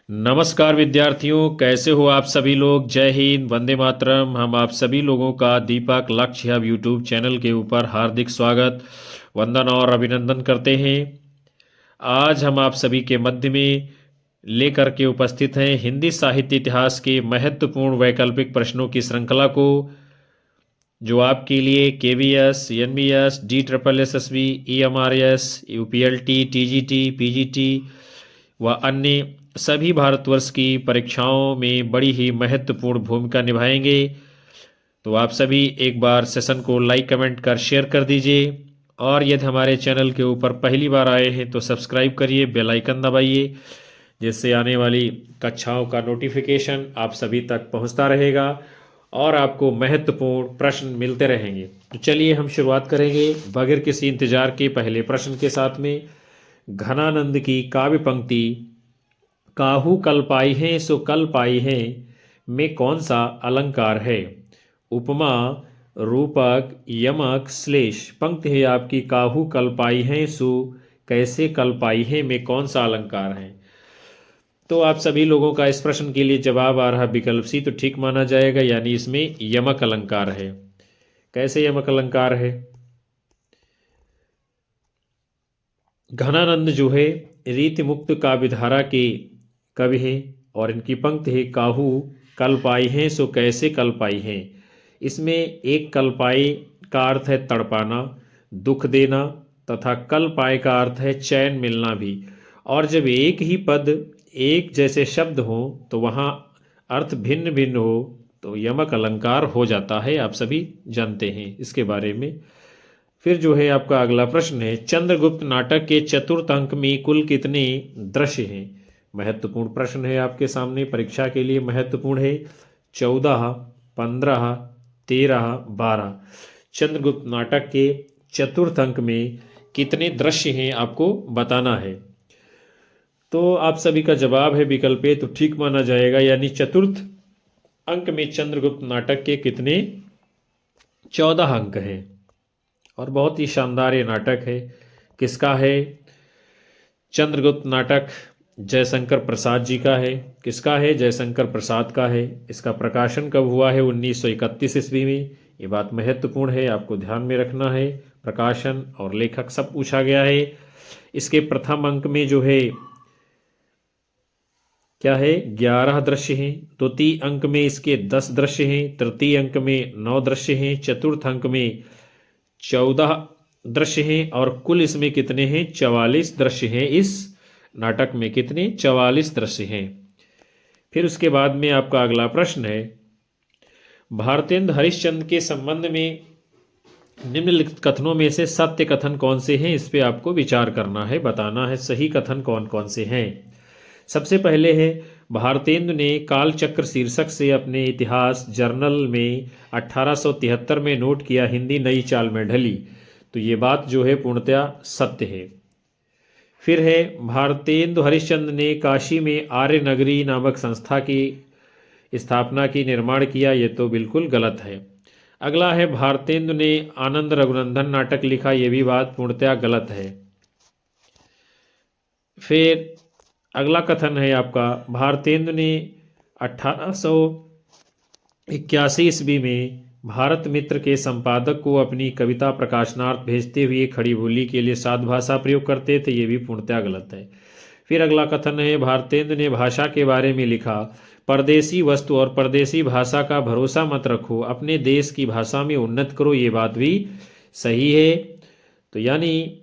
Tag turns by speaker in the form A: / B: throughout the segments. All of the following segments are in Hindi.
A: नमस्कार विद्यार्थियों, कैसे हो आप सभी लोग। जय हिंद, वंदे मातरम। हम आप सभी लोगों का दीपक लक्ष्य हब यूट्यूब चैनल के ऊपर हार्दिक स्वागत, वंदन और अभिनंदन करते हैं। आज हम आप सभी के मध्य में लेकर के उपस्थित हैं हिंदी साहित्य इतिहास के महत्वपूर्ण वैकल्पिक प्रश्नों की श्रृंखला को, जो आपके लिए KVS, NVS, D triple SSB, EMRS, UPLT, TGT, PGT व अन्य सभी भारतवर्ष की परीक्षाओं में बड़ी ही महत्वपूर्ण भूमिका निभाएंगे। तो आप सभी एक बार सेशन को लाइक, कमेंट कर शेयर कर दीजिए, और यदि हमारे चैनल के ऊपर पहली बार आए हैं तो सब्सक्राइब करिए, बेल आइकन दबाइए, जिससे आने वाली कक्षाओं का नोटिफिकेशन आप सभी तक पहुंचता रहेगा और आपको महत्वपूर्ण प्रश्न मिलते रहेंगे। तो चलिए हम शुरुआत करेंगे बगैर किसी इंतजार के पहले प्रश्न के साथ में। घनानंद की काव्य पंक्ति काहू कल पाई है सो कल पाई है में कौन सा अलंकार है? उपमा, रूपक, यमक, श्लेष। पंक्ति है आपकी काहू कल पाई है सो कैसे कल पाई है में कौन सा अलंकार है? तो आप सभी लोगों का इस प्रश्न के लिए जवाब आ रहा विकल्प सी, तो ठीक माना जाएगा, यानी इसमें यमक अलंकार है। कैसे यमक अलंकार है? घनानंद जो है रीति मुक्त काव्यधारा के कवि हैं, और इनकी पंक्ति है काहू कल पाई हैं सो कैसे कल पाई हैं। इसमें एक कल पाई का अर्थ है तड़पाना, दुख देना, तथा कल पाए का अर्थ है चैन मिलना भी। और जब एक ही पद एक जैसे शब्द हो तो वहाँ अर्थ भिन्न भिन्न हो तो यमक अलंकार हो जाता है। आप सभी जानते हैं इसके बारे में। फिर जो है आपका अगला प्रश्न है, चंद्रगुप्त नाटक के चतुर्थ अंक में कुल कितने दृश्य हैं? महत्वपूर्ण प्रश्न है आपके सामने, परीक्षा के लिए महत्वपूर्ण है। 14, 15, 13, 12। चंद्रगुप्त नाटक के चतुर्थ अंक में कितने दृश्य हैं आपको बताना है। तो आप सभी का जवाब है विकल्प ए, तो ठीक माना जाएगा, यानी चतुर्थ अंक में चंद्रगुप्त नाटक के कितने? 14 अंक हैं। और बहुत ही शानदार ये नाटक है। किसका है? चंद्रगुप्त नाटक जयशंकर प्रसाद जी का है। किसका है? जयशंकर प्रसाद का है। इसका प्रकाशन कब हुआ है? 1931 ईस्वी में। ये बात महत्वपूर्ण है, आपको ध्यान में रखना है। प्रकाशन और लेखक सब पूछा गया है। इसके प्रथम अंक में जो है क्या है? 11 दृश्य हैं। द्वितीय अंक में इसके 10 दृश्य हैं। तृतीय अंक में 9 दृश्य हैं। चतुर्थ अंक में 14 दृश्य हैं। और कुल इसमें कितने हैं? 44 दृश्य हैं। इस नाटक में कितने? 44 दृश्य हैं। फिर उसके बाद में आपका अगला प्रश्न है, भारतेंद्र हरिश्चंद्र के संबंध में निम्नलिखित कथनों में से सत्य कथन कौन से हैं? इस पे आपको विचार करना है, बताना है सही कथन कौन कौन से हैं। सबसे पहले है, भारतेंदु ने कालचक्र शीर्षक से अपने इतिहास जर्नल में 1873 में नोट किया हिंदी नई चाल में ढली। तो ये बात जो है पूर्णतया सत्य है। फिर है, भारतेंदु हरिश्चंद्र ने काशी में आर्य नगरी नामक संस्था की स्थापना की, निर्माण किया। ये तो बिल्कुल गलत है। अगला है, भारतेंदु ने आनंद रघुनंदन नाटक लिखा। ये भी बात पूर्णतया गलत है। फिर अगला कथन है आपका, भारतेंदु ने 1881 ईस्वी में भारत मित्र के संपादक को अपनी कविता प्रकाशनार्थ भेजते हुए खड़ी बोली के लिए साध भाषा प्रयोग करते थे। ये भी पूर्णतया गलत है। फिर अगला कथन है, भारतेंदु ने भाषा के बारे में लिखा, परदेसी वस्तु और परदेसी भाषा का भरोसा मत रखो, अपने देश की भाषा में उन्नत करो। ये बात भी सही है। तो यानी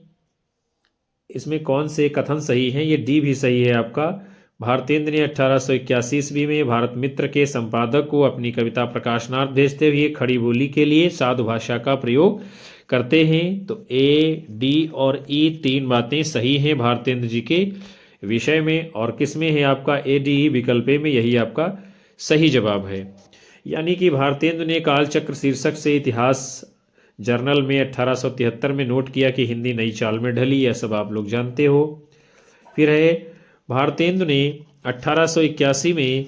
A: इसमें कौन से कथन सही हैं? ये डी भी सही है आपका। भारतेंदु ने 1881 ईस्वी में भारत मित्र के संपादक को अपनी कविता प्रकाशनार्थ भेजते हुए खड़ी बोली के लिए साधु भाषा का प्रयोग करते हैं। तो ए, डी और ई तीन बातें सही हैं भारतेंदु जी के विषय में। और किस में है आपका? ए, डी, ई विकल्प में, यही आपका सही जवाब है। यानी कि भारतेंदु ने कालचक्र शीर्षक से इतिहास जर्नल में 1873 में नोट किया कि हिंदी नई चाल में ढली। यह सब आप लोग जानते हो। फिर है, भारतेंदु ने 1881 में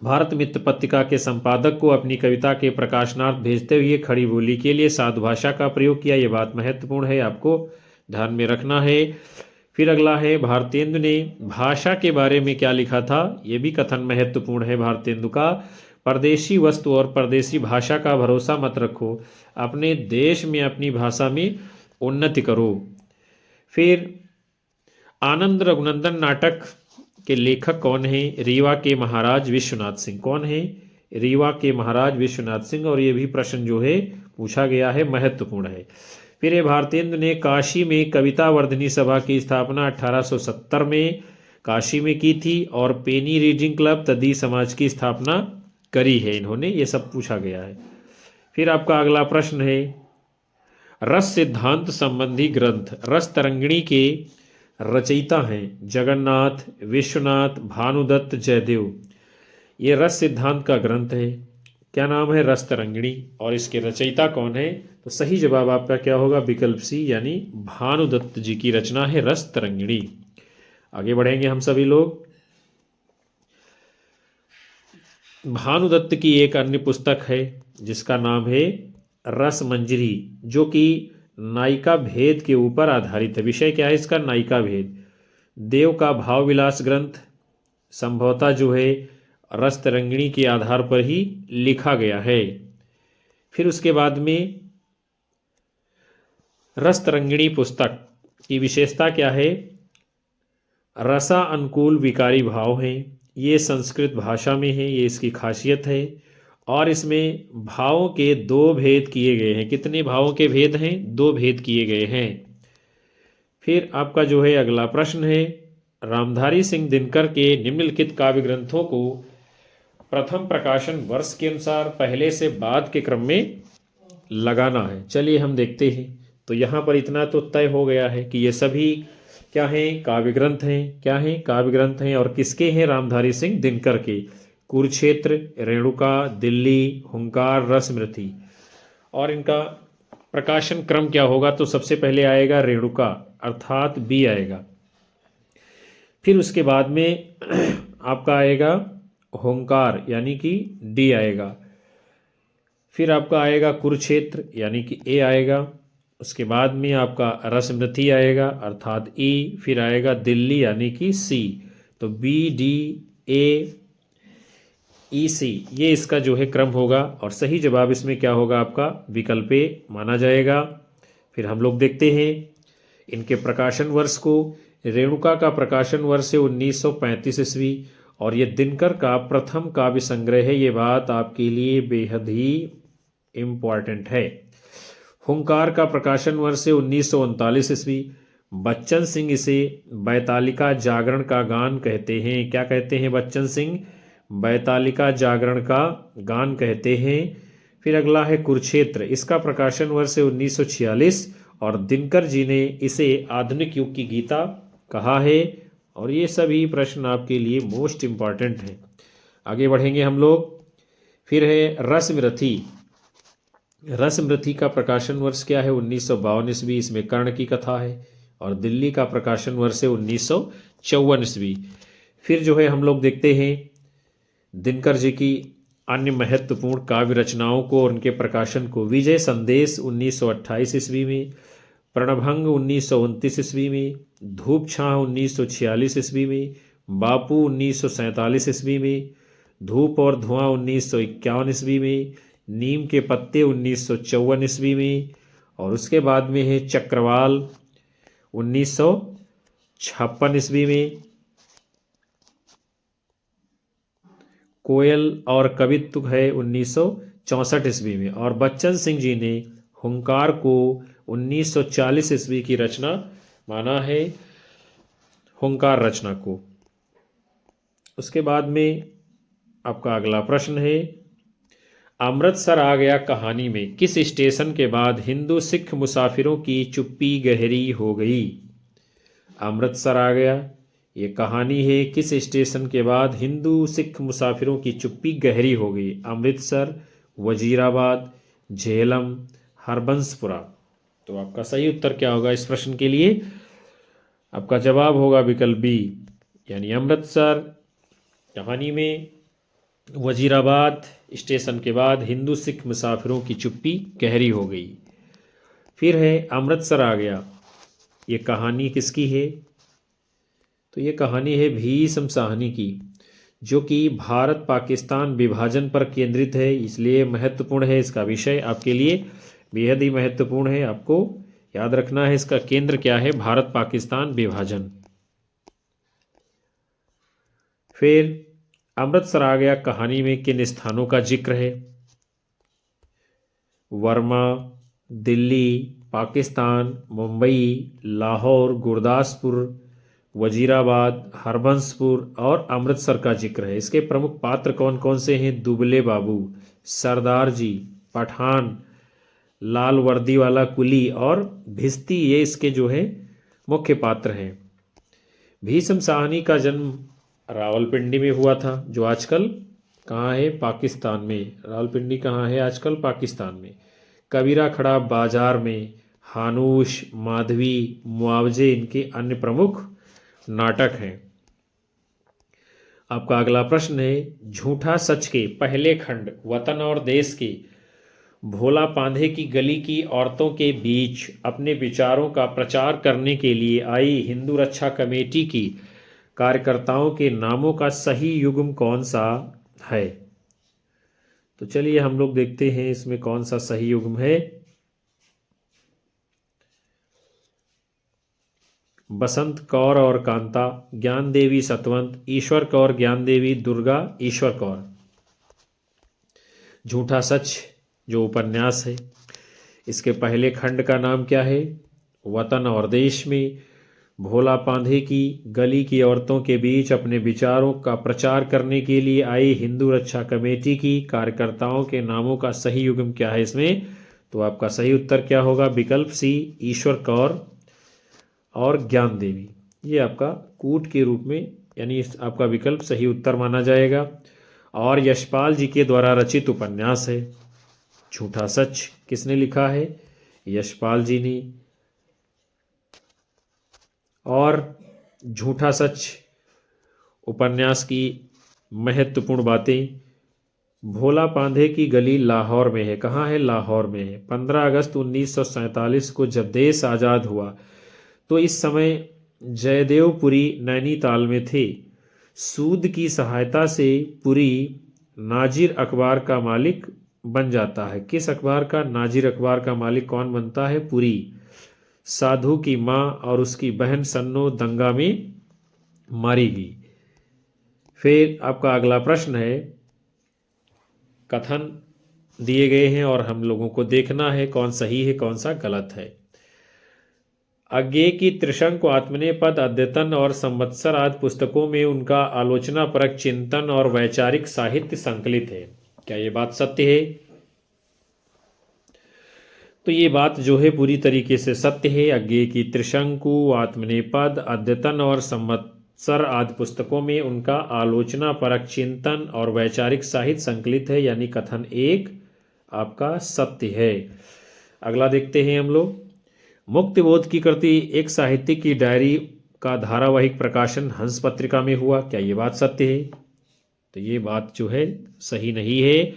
A: भारत मित्र पत्रिका के संपादक को अपनी कविता के प्रकाशनार्थ भेजते हुए खड़ी बोली के लिए साधु भाषा का प्रयोग किया। ये बात महत्वपूर्ण है, आपको ध्यान में रखना है। फिर अगला है भारतेंदु ने भाषा के बारे में क्या लिखा था, ये भी कथन महत्वपूर्ण है भारतेंदु का। परदेशी वस्तु और परदेशी भाषा का भरोसा मत रखो, अपने देश में अपनी भाषा में उन्नति करो। फिर आनंद रघुनंदन नाटक के लेखक कौन है, रीवा के महाराज विश्वनाथ सिंह। कौन है, रीवा के महाराज विश्वनाथ सिंह। और ये भी प्रश्न जो है पूछा गया है, महत्वपूर्ण है। फिर ये भारतेंदु ने काशी में कविता वर्धनी सभा की स्थापना 1870 में काशी में की थी और पेनी रीडिंग क्लब तदी समाज की स्थापना करी है इन्होंने, ये सब पूछा गया है। फिर आपका अगला प्रश्न है, रस सिद्धांत संबंधी ग्रंथ रस तरंगिणी के रचयिता हैं जगन्नाथ, विश्वनाथ, भानुदत्त, जयदेव। ये रस सिद्धांत का ग्रंथ है, क्या नाम है, रस तरंगिणी। और इसके रचयिता कौन है, तो सही जवाब आपका क्या होगा, विकल्प सी यानी भानुदत्त जी की रचना है रस तरंगिणी। आगे बढ़ेंगे हम सभी लोग। भानुदत्त की एक अन्य पुस्तक है जिसका नाम है रस मंजरी, जो कि नायिका भेद के ऊपर आधारित है। विषय क्या है इसका, नायिका भेद। देव का भाव विलास ग्रंथ संभवतः जो है रस तरंगिणी के आधार पर ही लिखा गया है। फिर उसके बाद में रस तरंगिणी पुस्तक की विशेषता क्या है, रसा अनुकूल विकारी भाव हैं, ये संस्कृत भाषा में है, ये इसकी खासियत है। और इसमें भावों के दो भेद किए गए हैं। कितने भावों के भेद हैं, दो भेद किए गए हैं। फिर आपका जो है अगला प्रश्न है, रामधारी सिंह दिनकर के निम्नलिखित काव्य ग्रंथों को प्रथम प्रकाशन वर्ष के अनुसार पहले से बाद के क्रम में लगाना है। चलिए हम देखते हैं। तो यहाँ पर इतना तो तय हो गया है कि ये सभी क्या हैं, काव्य ग्रंथ हैं। क्या हैं, काव्य ग्रंथ हैं। और किसके हैं, रामधारी सिंह दिनकर के। कुरुक्षेत्र, रेणुका, दिल्ली, हुंकार, रसमृति। और इनका प्रकाशन क्रम क्या होगा, तो सबसे पहले आएगा रेणुका अर्थात बी आएगा। फिर उसके बाद में आपका आएगा हुंकार यानी कि डी आएगा। फिर आपका आएगा कुरुक्षेत्र यानी कि ए आएगा। उसके बाद में आपका रसमृति आएगा अर्थात ई। फिर आएगा दिल्ली यानी कि सी। तो बी डी ए ई सी, ये इसका जो है क्रम होगा। और सही जवाब इसमें क्या होगा, आपका विकल्प ए माना जाएगा। फिर हम लोग देखते हैं इनके प्रकाशन वर्ष को। रेणुका का प्रकाशन वर्ष है 1935 ईस्वी और ये दिनकर का प्रथम काव्य संग्रह है। ये बात आपके लिए बेहद ही इम्पॉर्टेंट है। हुंकार का प्रकाशन वर्ष है 1939 ईस्वी। बच्चन सिंह इसे बैतालिका जागरण का गान कहते हैं। क्या कहते हैं बच्चन सिंह, बैतालिका जागरण का गान कहते हैं। फिर अगला है कुरुक्षेत्र, इसका प्रकाशन वर्ष है 1946 और दिनकर जी ने इसे आधुनिक युग की गीता कहा है। और ये सभी प्रश्न आपके लिए मोस्ट इम्पॉर्टेंट हैं। आगे बढ़ेंगे हम लोग। फिर है रसमृति। रसमृति का प्रकाशन वर्ष क्या है, 1952 ईस्वी। इसमें कर्ण की कथा है। और दिल्ली का प्रकाशन वर्ष है 1954 ईस्वी। फिर जो है हम लोग देखते हैं दिनकर जी की अन्य महत्वपूर्ण काव्य रचनाओं को और उनके प्रकाशन को। विजय संदेश 1928 ईस्वी में, प्रणभंग 1929 ईस्वी में, धूप छां 1946 ईस्वी में, बापू 1947 ईस्वी में, धूप और धुआं 1951 ईस्वी में, नीम के पत्ते 1954 ईस्वी में। और उसके बाद में है चक्रवाल 1956 ईस्वी में, कोयल और कवित्व है 1964 ईस्वी में। और बच्चन सिंह जी ने हुंकार को 1940 ईस्वी की रचना माना है, हुंकार रचना को। उसके बाद में आपका अगला प्रश्न है, अमृतसर आ गया कहानी में किस स्टेशन के बाद हिंदू सिख मुसाफिरों की चुप्पी गहरी हो गई। अमृतसर आ गया ये कहानी है किस स्टेशन के बाद हिंदू सिख मुसाफिरों की चुप्पी गहरी हो गई। अमृतसर, वजीराबाद, झेलम, हरबंसपुरा। तो आपका सही उत्तर क्या होगा इस प्रश्न के लिए, आपका जवाब होगा विकल्प बी यानी अमृतसर कहानी में वजीराबाद स्टेशन के बाद हिंदू सिख मुसाफिरों की चुप्पी गहरी हो गई। फिर है अमृतसर आ गया, ये कहानी किसकी है, तो ये कहानी है भीष्म साहनी की, जो कि भारत पाकिस्तान विभाजन पर केंद्रित है, इसलिए महत्वपूर्ण है। इसका विषय आपके लिए बेहद ही महत्वपूर्ण है, आपको याद रखना है। इसका केंद्र क्या है? भारत पाकिस्तान विभाजन। फिर अमृतसर आ गया, कहानी में किन स्थानों का जिक्र है? वर्मा, दिल्ली, पाकिस्तान, मुंबई, लाहौर, गुरदासपुर, वजीराबाद, हरबंसपुर और अमृतसर का जिक्र है। इसके प्रमुख पात्र कौन कौन से हैं? दुबले बाबू, सरदार जी, पठान, लाल वर्दी वाला कुली और भिस्ती, ये इसके जो है मुख्य पात्र हैं। भीष्म साहनी का जन्म रावलपिंडी में हुआ था, जो आजकल कहाँ है? पाकिस्तान में। रावलपिंडी कहाँ है? आजकल पाकिस्तान में। कबीरा खड़ा बाजार में, हानूश, माधवी, मुआवजे इनके अन्य प्रमुख नाटक हैं। आपका अगला प्रश्न है, झूठा सच के पहले खंड वतन और देश के भोला पांधे की गली की औरतों के बीच अपने विचारों का प्रचार करने के लिए आई हिंदू रक्षा कमेटी की कार्यकर्ताओं के नामों का सही युग्म कौन सा है? तो चलिए हम लोग देखते हैं इसमें कौन सा सही युग्म है। बसंत कौर और कांता, ज्ञान देवी सतवंत, ईश्वर कौर ज्ञान देवी, दुर्गा ईश्वर कौर। झूठा सच जो उपन्यास है, इसके पहले खंड का नाम क्या है? वतन और देश में भोला पांधे की गली की औरतों के बीच अपने विचारों का प्रचार करने के लिए आई हिंदू रक्षा कमेटी की कार्यकर्ताओं के नामों का सही युग्म क्या है इसमें? तो आपका सही उत्तर क्या होगा? विकल्प सी, ईश्वर कौर और ज्ञान देवी। ये आपका कूट के रूप में, यानी आपका विकल्प सही उत्तर माना जाएगा और यशपाल जी के द्वारा रचित उपन्यास है। झूठा सच किसने लिखा है? यशपाल जी ने। और झूठा सच उपन्यास की महत्वपूर्ण बातें, भोला पांधे की गली लाहौर में है। कहाँ है? लाहौर में है। 15 अगस्त 1947 को जब देश आज़ाद हुआ तो इस समय जयदेवपुरी नैनीताल में थे। सूद की सहायता से पुरी नाजिर अखबार का मालिक बन जाता है। किस अखबार का? नाजिर अखबार का मालिक कौन बनता है? पुरी। साधु की मां और उसकी बहन सन्नो दंगा में मारी गई। फिर आपका अगला प्रश्न है, कथन दिए गए हैं और हम लोगों को देखना है कौन सही है कौन सा गलत है। अज्ञेय की त्रिशंकु आत्मनेपद, अद्यतन और संवत्सर आदि पुस्तकों में उनका आलोचनापरक चिंतन और वैचारिक साहित्य संकलित है। क्या ये बात सत्य है? तो ये बात जो है पूरी तरीके से सत्य है। अज्ञेय की त्रिशंकु, आत्मनेपद, अद्यतन और संवत्सर आदि पुस्तकों में उनका आलोचनापरक चिंतन और वैचारिक साहित्य संकलित है, यानी कथन एक आपका सत्य है। अगला देखते हैं हम लोग। मुक्तिबोध की कृति एक साहित्यिक की डायरी का धारावाहिक प्रकाशन हंस पत्रिका में हुआ। क्या ये बात सत्य है? तो ये बात जो है सही नहीं है।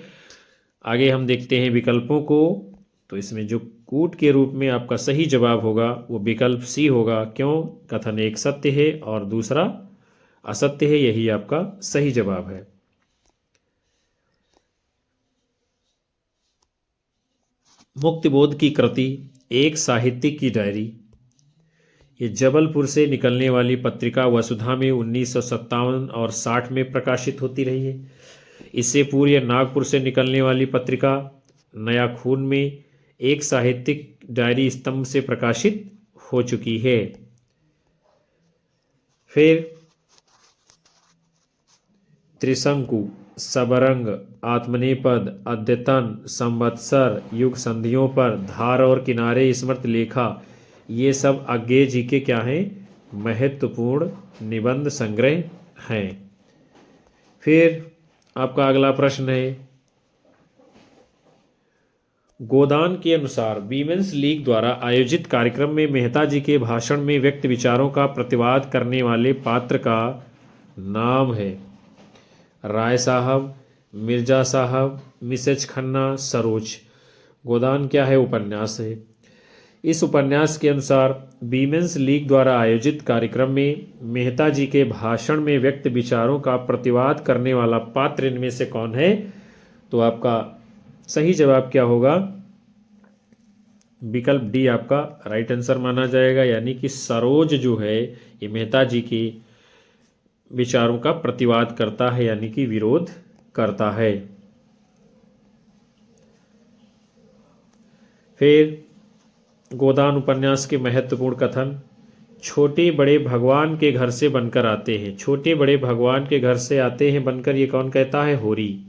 A: आगे हम देखते हैं विकल्पों को। तो इसमें जो कूट के रूप में आपका सही जवाब होगा वो विकल्प सी होगा। क्यों? कथन एक सत्य है और दूसरा असत्य है, यही आपका सही जवाब है। मुक्तिबोध की कृति एक साहित्यिक की डायरी, ये जबलपुर से निकलने वाली पत्रिका वसुधा में 1957 और 60 में प्रकाशित होती रही है। इससे पूर्व यह नागपुर से निकलने वाली पत्रिका नया खून में एक साहित्यिक डायरी स्तंभ से प्रकाशित हो चुकी है। फिर त्रिशंकु, सबरंग, आत्मनेपद, अद्यतन, संवत्सर, युग संधियों पर, धार और किनारे, स्मृत लेखा, ये सब अज्ञेय जी के क्या हैं? महत्वपूर्ण निबंध संग्रह हैं। फिर आपका अगला प्रश्न है, गोदान के अनुसार वीमेंस लीग द्वारा आयोजित कार्यक्रम में मेहता जी के भाषण में व्यक्त विचारों का प्रतिवाद करने वाले पात्र का नाम है? राय साहब, मिर्जा साहब, मिसेज खन्ना, सरोज। गोदान क्या है? उपन्यास है। इस उपन्यास के अनुसार वीमेंस लीग द्वारा आयोजित कार्यक्रम में मेहता जी के भाषण में व्यक्त विचारों का प्रतिवाद करने वाला पात्र इनमें से कौन है? तो आपका सही जवाब क्या होगा? विकल्प डी आपका राइट आंसर माना जाएगा, यानी कि सरोज जो है ये मेहता जी के विचारों का प्रतिवाद करता है, यानी कि विरोध करता है। फिर गोदान उपन्यास के महत्वपूर्ण कथन, छोटे बड़े भगवान के घर से बनकर आते हैं। छोटे बड़े भगवान के घर से आते हैं बनकर, ये कौन कहता है? होरी।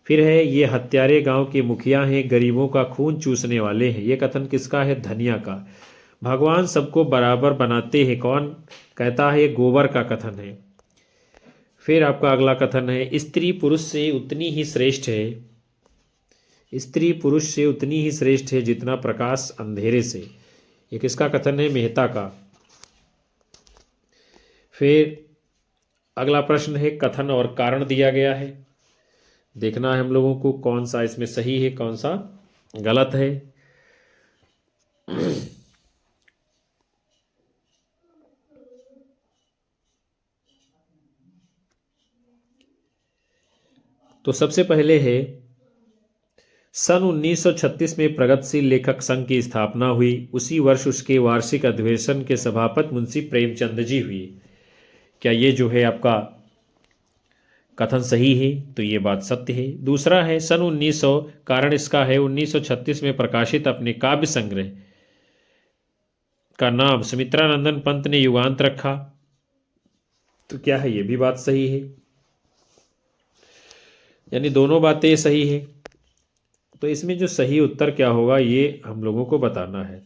A: फिर है ये हत्यारे गांव के मुखिया हैं, गरीबों का खून चूसने वाले हैं। ये कथन किसका है? धनिया का। भगवान सबको बराबर बनाते हैं, कौन कहता है? ये गोबर का कथन है। फिर आपका अगला कथन है, स्त्री पुरुष से उतनी ही श्रेष्ठ है। स्त्री पुरुष से उतनी ही श्रेष्ठ है जितना प्रकाश अंधेरे से। ये किसका कथन है? मेहता का। फिर अगला प्रश्न है, कथन और कारण दिया गया है। देखना है हम लोगों को कौन सा इसमें सही है, कौन सा गलत है। तो सबसे पहले है, सन 1936 में प्रगतिशील लेखक संघ की स्थापना हुई। उसी वर्ष उसके वार्षिक अधिवेशन के सभापति मुंशी प्रेमचंद जी हुए। क्या ये जो है आपका कथन सही है? तो ये बात सत्य है। दूसरा है, सन 1900, कारण इसका है 1936 में प्रकाशित अपने काव्य संग्रह का नाम सुमित्रानंदन पंत ने युगांत रखा। तो क्या है? ये भी बात सही है, यानी दोनों बातें सही है। तो इसमें जो सही उत्तर क्या होगा ये हम लोगों को बताना है।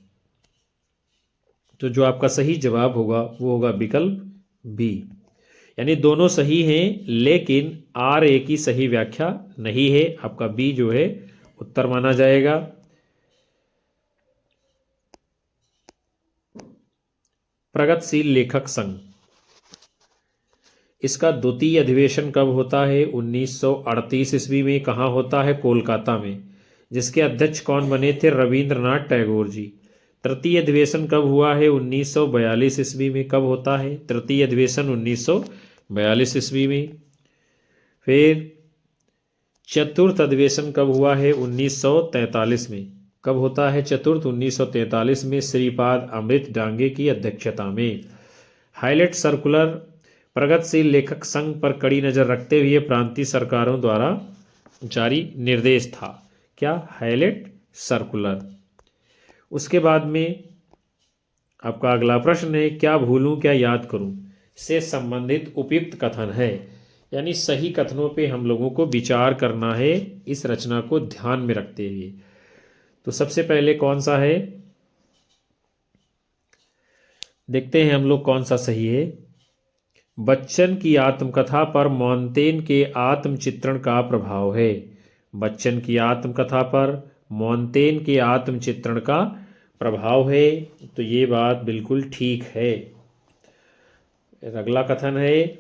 A: तो जो आपका सही जवाब होगा वो होगा विकल्प बी, यानी दोनों सही हैं लेकिन आर ए की सही व्याख्या नहीं है। आपका बी जो है उत्तर माना जाएगा। प्रगतिशील लेखक संघ, इसका द्वितीय अधिवेशन कब होता है? 1938 ईस्वी में। कहाँ होता है? कोलकाता में। जिसके अध्यक्ष कौन बने थे? रविंद्रनाथ टैगोर जी। तृतीय अधिवेशन कब हुआ है? 1942 ईस्वी में। कब होता है तृतीय अधिवेशन? 1942 ईस्वी में। फिर चतुर्थ अधिवेशन कब हुआ है? 1943 में। कब होता है चतुर्थ? 1943 में, श्रीपाद अमृत डांगे की अध्यक्षता में। हाईलाइट सर्कुलर प्रगतिशील लेखक संघ पर कड़ी नजर रखते हुए प्रांतीय सरकारों द्वारा जारी निर्देश था। क्या? Highlight circular. उसके बाद में आपका अगला प्रश्न है, क्या भूलूं क्या याद करूं से संबंधित उपयुक्त कथन है, यानी सही कथनों पे हम लोगों को विचार करना है इस रचना को ध्यान में रखते हुए। तो सबसे पहले कौन सा है, देखते हैं हम लोग कौन सा सही है। बच्चन की आत्मकथा पर मोंतेन के आत्मचित्रण का प्रभाव है। बच्चन की आत्मकथा पर मोंतेन के आत्मचित्रण का प्रभाव है, तो ये बात बिल्कुल ठीक है। अगला कथन है,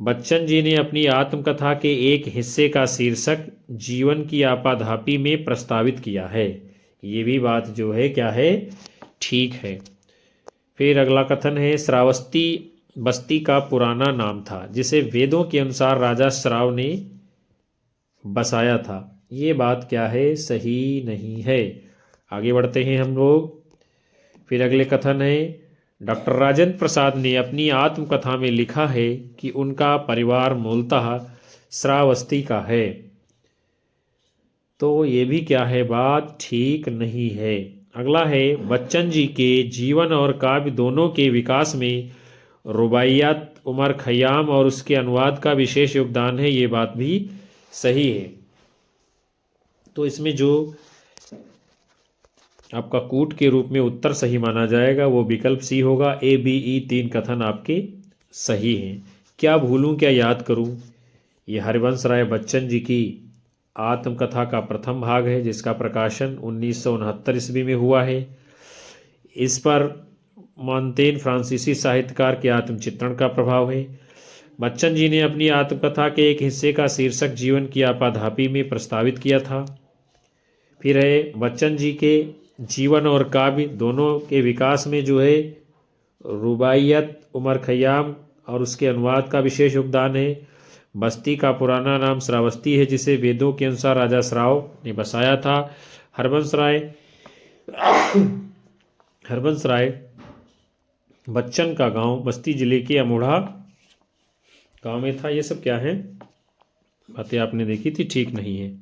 A: बच्चन जी ने अपनी आत्मकथा के एक हिस्से का शीर्षक जीवन की आपाधापी में प्रस्तावित किया है। ये भी बात जो है क्या है, ठीक है। फिर अगला कथन है, श्रावस्ती बस्ती का पुराना नाम था जिसे वेदों के अनुसार राजा श्राव ने बसाया था। ये बात क्या है, सही नहीं है। आगे बढ़ते हैं हम लोग। फिर अगले कथन है, डॉक्टर राजेंद्र प्रसाद ने अपनी आत्मकथा में लिखा है कि उनका परिवार मूलतः श्रावस्ती का है। तो ये भी क्या है, बात ठीक नहीं है। अगला है, बच्चन जी के जीवन और काव्य दोनों के विकास में रुबाइयात उमर खयाम और उसके अनुवाद का विशेष योगदान है। ये बात भी सही है। तो इसमें जो आपका कूट के रूप में उत्तर सही माना जाएगा वो विकल्प सी होगा। ए बी ई तीन कथन आपके सही हैं। क्या भूलूं क्या याद करूं, ये हरिवंश राय बच्चन जी की आत्मकथा का प्रथम भाग है जिसका प्रकाशन 1969 ईस्वी में हुआ है। इस पर मोंतेन फ्रांसीसी साहित्यकार के आत्मचित्रण का प्रभाव है। बच्चन जी ने अपनी आत्मकथा के एक हिस्से का शीर्षक जीवन की आपाधापी में प्रस्तावित किया था। फिर है, बच्चन जी के जीवन और काव्य दोनों के विकास में जो है रुबाइयत, उमर खयाम और उसके अनुवाद का विशेष योगदान है। बस्ती का पुराना नाम श्रावस्ती है, जिसे वेदों के अनुसार राजा श्राव ने बसाया था। हरबंस राय हरबंस राय बच्चन का गांव बस्ती जिले के अमोढ़ा गांव में था। ये सब क्या है, बातें आपने देखी थी, ठीक नहीं है।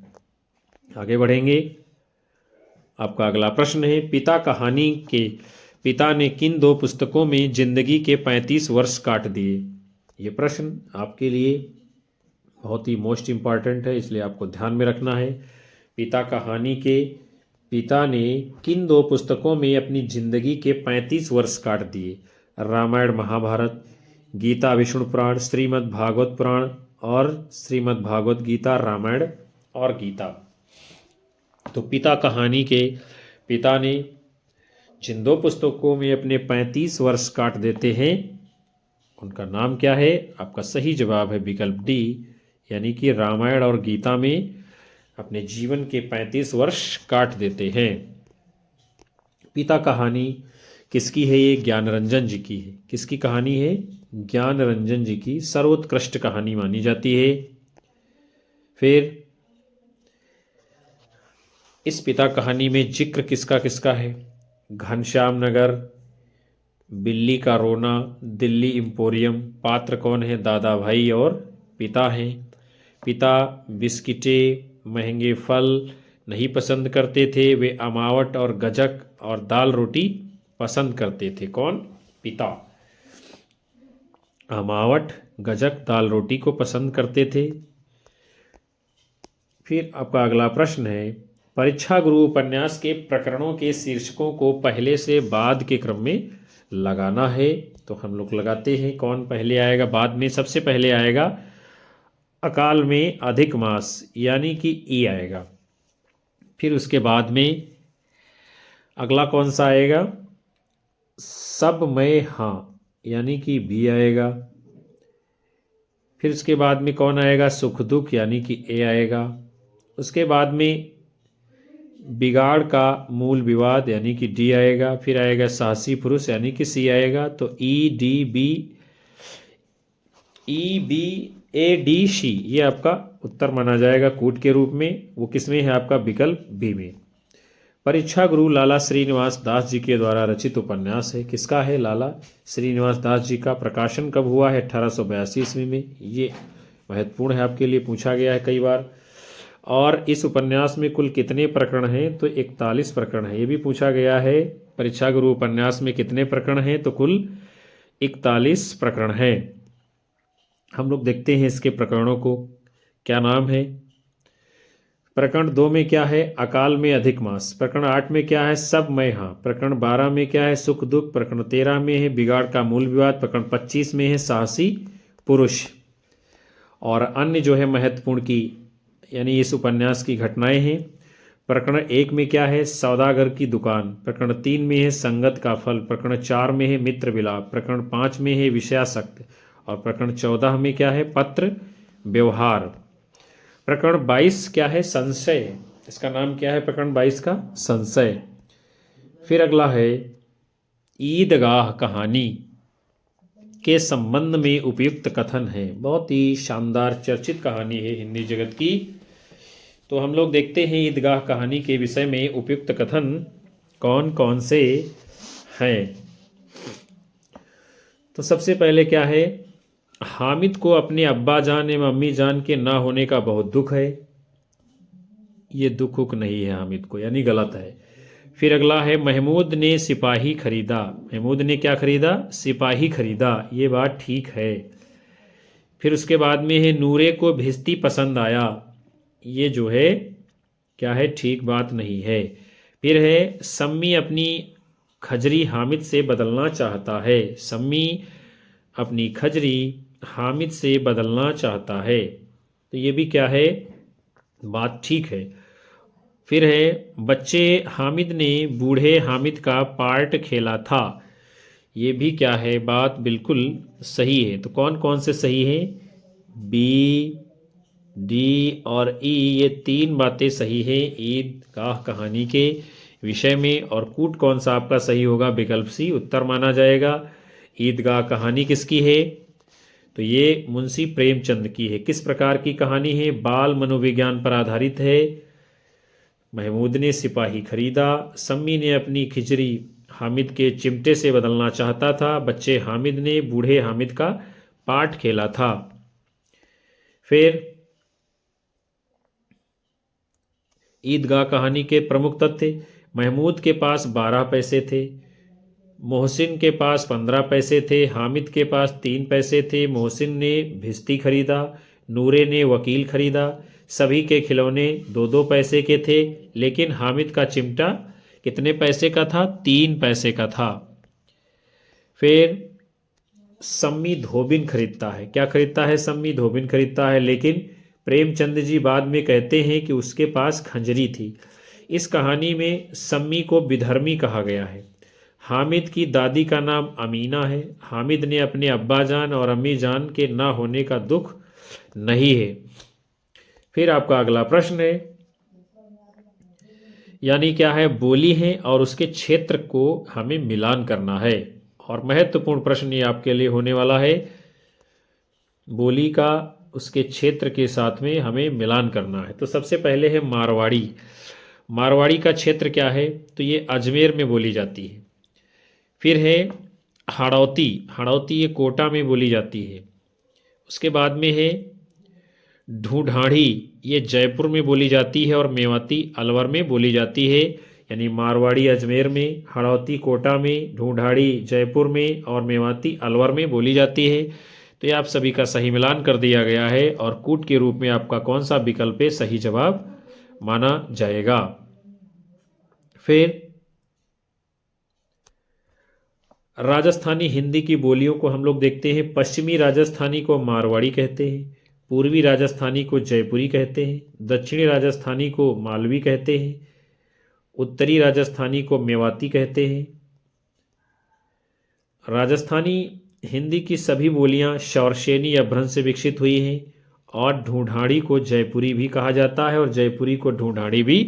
A: आगे बढ़ेंगे। आपका अगला प्रश्न है, पिता कहानी के पिता ने किन दो पुस्तकों में जिंदगी के 35 वर्ष काट दिए। ये प्रश्न आपके लिए बहुत ही मोस्ट इम्पॉर्टेंट है, इसलिए आपको ध्यान में रखना है। पिता कहानी के पिता ने किन दो पुस्तकों में अपनी जिंदगी के 35 वर्ष काट दिए। रामायण महाभारत, गीता विष्णु पुराण, श्रीमद् भागवत पुराण और श्रीमद् भागवत गीता, रामायण और गीता। तो पिता कहानी के पिता ने जिन दो पुस्तकों में अपने 35 वर्ष काट देते हैं, उनका नाम क्या है। आपका सही जवाब है विकल्प डी, यानी कि रामायण और गीता में अपने जीवन के 35 वर्ष काट देते हैं। पिता कहानी किसकी है, ये ज्ञानरंजन जी की है। किसकी कहानी है, ज्ञानरंजन जी की सर्वोत्कृष्ट कहानी मानी जाती है। फिर इस पिता कहानी में जिक्र किसका किसका है, घनश्याम नगर, बिल्ली का रोना, दिल्ली एम्पोरियम। पात्र कौन है, दादा भाई और पिता हैं। पिता बिस्किटें, महंगे फल नहीं पसंद करते थे, वे अमावट और गजक और दाल रोटी पसंद करते थे। कौन, पिता अमावट, गजक, दाल रोटी को पसंद करते थे। फिर आपका अगला प्रश्न है, परीक्षा गुरु उपन्यास के प्रकरणों के शीर्षकों को पहले से बाद के क्रम में लगाना है। तो हम लोग लगाते हैं, कौन पहले आएगा, बाद में। सबसे पहले आएगा अकाल में अधिक मास, यानी कि ई आएगा। फिर उसके बाद में अगला कौन सा आएगा, सब में हाँ, यानी कि बी आएगा। फिर उसके बाद में कौन आएगा, सुख दुख, यानी कि ए आएगा। उसके बाद में बिगाड़ का मूल विवाद, यानी कि डी आएगा। फिर आएगा साहसी पुरुष, यानी कि सी आएगा। तो E B A D C, ये आपका उत्तर माना जाएगा कूट के रूप में। वो किसमें है, आपका विकल्प बी में। परीक्षा गुरु लाला श्रीनिवास दास जी के द्वारा रचित उपन्यास है। किसका है, लाला श्रीनिवास दास जी का। प्रकाशन कब हुआ है, 1882 ईस्वी में। ये महत्वपूर्ण है, आपके लिए पूछा गया है कई बार। और इस उपन्यास में कुल कितने प्रकरण हैं, तो 41 प्रकरण है। ये भी पूछा गया है, परीक्षा गुरु उपन्यास में कितने प्रकरण हैं, तो कुल 41 प्रकरण हैं। हम लोग देखते हैं इसके प्रकरणों को, क्या नाम है। प्रकरण 2 में क्या है, अकाल में अधिक मास। प्रकरण 8 में क्या है, सब मैं हाँ। प्रकरण 12 में क्या है, सुख दुख। प्रकरण 13 में है बिगाड़ का मूल विवाद। प्रकरण 25 में है साहसी पुरुष। और अन्य जो है महत्वपूर्ण की, यानी इस उपन्यास की घटनाएं हैं। प्रकरण 1 में क्या है, सौदागर की दुकान। प्रकरण 3 में है संगत का फल। प्रकरण 4 में है मित्र विलाप। प्रकरण 5 में है विषयासक्त। और प्रकरण 14 में क्या है, पत्र व्यवहार। प्रकरण 22 क्या है, संशय। इसका नाम क्या है, प्रकरण 22 का, संशय। फिर अगला है ईदगाह कहानी के संबंध में उपयुक्त कथन है। बहुत ही शानदार चर्चित कहानी है हिंदी जगत की। तो हम लोग देखते हैं ईदगाह कहानी के विषय में उपयुक्त कथन कौन कौन से हैं। तो सबसे पहले क्या है, हामिद को अपने अब्बा जान एवं अम्मी जान के ना होने का बहुत दुख है। ये दुख नहीं है हामिद को, यानी गलत है। फिर अगला है महमूद ने सिपाही खरीदा। महमूद ने क्या खरीदा, सिपाही खरीदा। ये बात ठीक है। फिर उसके बाद में है नूरे को भिश्ती पसंद आया। ये जो है क्या है, ठीक बात नहीं है। फिर है सम्मी अपनी खजरी हामिद से बदलना चाहता है। सम्मी अपनी खजरी हामिद से बदलना चाहता है। तो ये भी क्या है, बात ठीक है। फिर है बच्चे हामिद ने बूढ़े हामिद का पार्ट खेला था। ये भी क्या है, बात बिल्कुल सही है। तो कौन कौन से सही है, बी, डी और ई, ये तीन बातें सही है ईदगाह कहानी के। विषय में, और कूट कौन सा आपका सही होगा, विकल्प सी उत्तर माना जाएगा। ईदगाह कहानी किसकी है, तो ये मुंशी प्रेमचंद की है। किस प्रकार की कहानी है, बाल मनोविज्ञान पर आधारित है। महमूद ने सिपाही खरीदा, सम्मी ने अपनी खिचड़ी हामिद के चिमटे से बदलना चाहता था, बच्चे हामिद ने बूढ़े हामिद का पाठ खेला था। फिर ईदगाह कहानी के प्रमुख तथ्य, महमूद के पास 12 पैसे थे, मोहसिन के पास 15 पैसे थे, हामिद के पास 3 पैसे थे, मोहसिन ने भिश्ती खरीदा, नूरे ने वकील खरीदा, सभी के खिलौने 2-2 पैसे के थे, लेकिन हामिद का चिमटा कितने पैसे का था, 3 पैसे का था। फिर सम्मी धोबिन खरीदता है, क्या खरीदता है, सम्मी धोबिन खरीदता है, लेकिन प्रेमचंद जी बाद में कहते हैं कि उसके पास खंजरी थी। इस कहानी में सम्मी को विधर्मी कहा गया है। हामिद की दादी का नाम अमीना है। हामिद ने अपने अब्बा जान और अम्मी जान के ना होने का दुख नहीं है। फिर आपका अगला प्रश्न है, यानी क्या है, बोली है और उसके क्षेत्र को हमें मिलान करना है, और महत्वपूर्ण प्रश्न ये आपके लिए होने वाला है। बोली का उसके क्षेत्र के साथ में हमें मिलान करना है। तो सबसे पहले है मारवाड़ी। मारवाड़ी का क्षेत्र क्या है, तो ये अजमेर में बोली जाती है। फिर है हाड़ौती, हाड़ौती ये कोटा में बोली जाती है। उसके बाद में है ढूंढाड़ी, ये जयपुर में बोली जाती है, और मेवाती अलवर में बोली जाती है। यानी मारवाड़ी अजमेर में, हाड़ौती कोटा में, ढूंढाड़ी जयपुर में, और मेवाती अलवर में बोली जाती है। तो ये आप सभी का सही मिलान कर दिया गया है, और कूट के रूप में आपका कौन सा विकल्प है सही जवाब माना जाएगा। फिर राजस्थानी हिंदी की बोलियों को हम लोग देखते हैं। पश्चिमी राजस्थानी को मारवाड़ी कहते हैं, पूर्वी राजस्थानी को जयपुरी कहते हैं, दक्षिणी राजस्थानी को मालवी कहते हैं, उत्तरी राजस्थानी को मेवाती कहते हैं। राजस्थानी हिंदी की सभी बोलियां शौरसेनी अपभ्रंश से विकसित हुई हैं, और ढूंढाड़ी को जयपुरी भी कहा जाता है, और जयपुरी को ढूंढाड़ी भी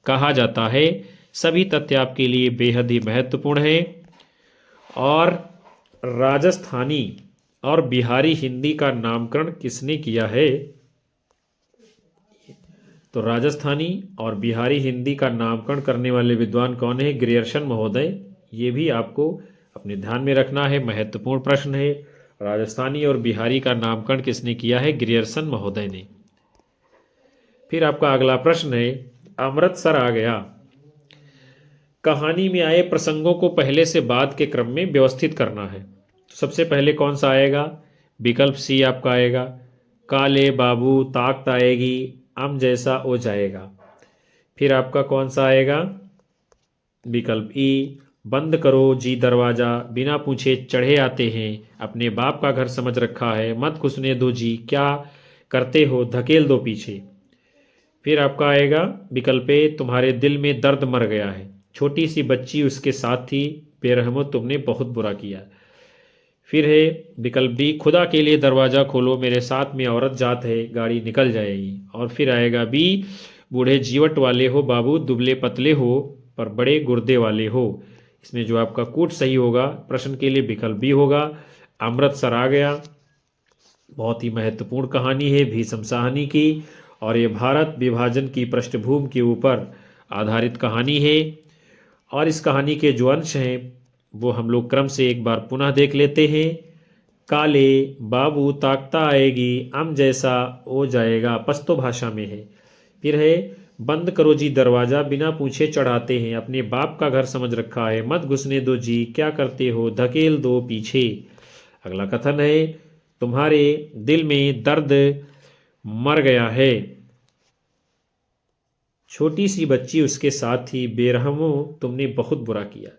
A: कहा जाता है। सभी तथ्य आपके लिए बेहद ही महत्वपूर्ण है। और राजस्थानी और बिहारी हिंदी का नामकरण किसने किया है, तो राजस्थानी और बिहारी हिंदी का नामकरण करने वाले विद्वान कौन है, ग्रियर्सन महोदय। ये भी आपको अपने ध्यान में रखना है, महत्वपूर्ण प्रश्न है। राजस्थानी और बिहारी का नामकरण किसने किया है, ग्रियर्सन महोदय ने। फिर आपका अगला प्रश्न है, अमृतसर आ गया। कहानी में आए प्रसंगों को पहले से बाद के क्रम में व्यवस्थित करना है। तो सबसे पहले कौन सा आएगा, विकल्प सी आपका आएगा, काले बाबू ताकत आएगी, अम जैसा हो जाएगा। फिर आपका कौन सा आएगा, विकल्प ई, बंद करो जी दरवाज़ा, बिना पूछे चढ़े आते हैं, अपने बाप का घर समझ रखा है, मत घुसने दो जी, क्या करते हो धकेल दो पीछे। फिर आपका आएगा विकल्प ए, तुम्हारे दिल में दर्द मर गया है, छोटी सी बच्ची उसके साथ थी, बेरहमो तुमने बहुत बुरा किया। फिर है विकल्प बी, खुदा के लिए दरवाज़ा खोलो, मेरे साथ में औरत जात है, गाड़ी निकल जाएगी। और फिर आएगा बी, बूढ़े जीवट वाले हो बाबू, दुबले पतले हो पर बड़े गुर्दे वाले हो। इसमें जो आपका कूट सही होगा प्रश्न के लिए विकल्प बी होगा, अमृतसर आ गया। बहुत ही महत्वपूर्ण कहानी है भीष्म साहनी की, और ये भारत विभाजन की पृष्ठभूमि के ऊपर आधारित कहानी है। और इस कहानी के जो अंश हैं वो हम लोग क्रम से एक बार पुनः देख लेते हैं। काले बाबू ताकता आएगी, अम जैसा हो जाएगा, पश्तो भाषा में है। फिर है बंद करो जी दरवाज़ा, बिना पूछे चढ़ाते हैं, अपने बाप का घर समझ रखा है, मत घुसने दो जी, क्या करते हो धकेल दो पीछे। अगला कथन है, तुम्हारे दिल में दर्द मर गया है, छोटी सी बच्ची उसके साथ थी, बेरहमो तुमने बहुत बुरा किया।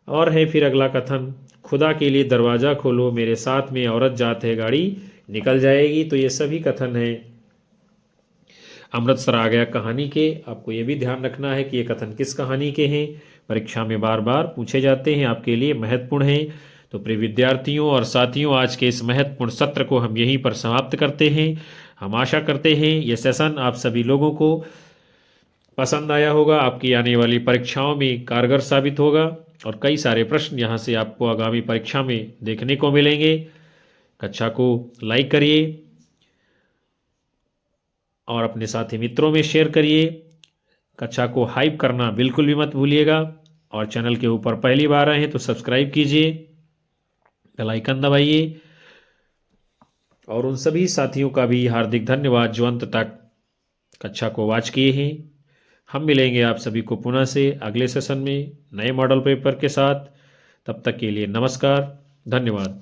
A: और है फिर अगला कथन, खुदा के लिए दरवाज़ा खोलो, मेरे साथ में औरत जात है, गाड़ी निकल जाएगी। तो ये सभी कथन है अमृतसर आ गया कहानी के। आपको ये भी ध्यान रखना है कि ये कथन किस कहानी के हैं, परीक्षा में बार बार पूछे जाते हैं, आपके लिए महत्वपूर्ण हैं। तो प्रिय विद्यार्थियों और साथियों, आज के इस महत्वपूर्ण सत्र को हम यहीं पर समाप्त करते हैं। हम आशा करते हैं ये सेशन आप सभी लोगों को पसंद आया होगा, आपकी आने वाली परीक्षाओं में कारगर साबित होगा और कई सारे प्रश्न यहाँ से आपको आगामी परीक्षा में देखने को मिलेंगे। कक्षा को लाइक करिए और अपने साथी मित्रों में शेयर करिए। कक्षा को हाइप करना बिल्कुल भी मत भूलिएगा और चैनल के ऊपर पहली बार आए हैं तो सब्सक्राइब कीजिए, बेल आइकन दबाइए और उन सभी साथियों का भी हार्दिक धन्यवाद जो अंत तक कक्षा को वॉच किए हैं। हम मिलेंगे आप सभी को पुनः से अगले सेशन में नए मॉडल पेपर के साथ। तब तक के लिए नमस्कार, धन्यवाद।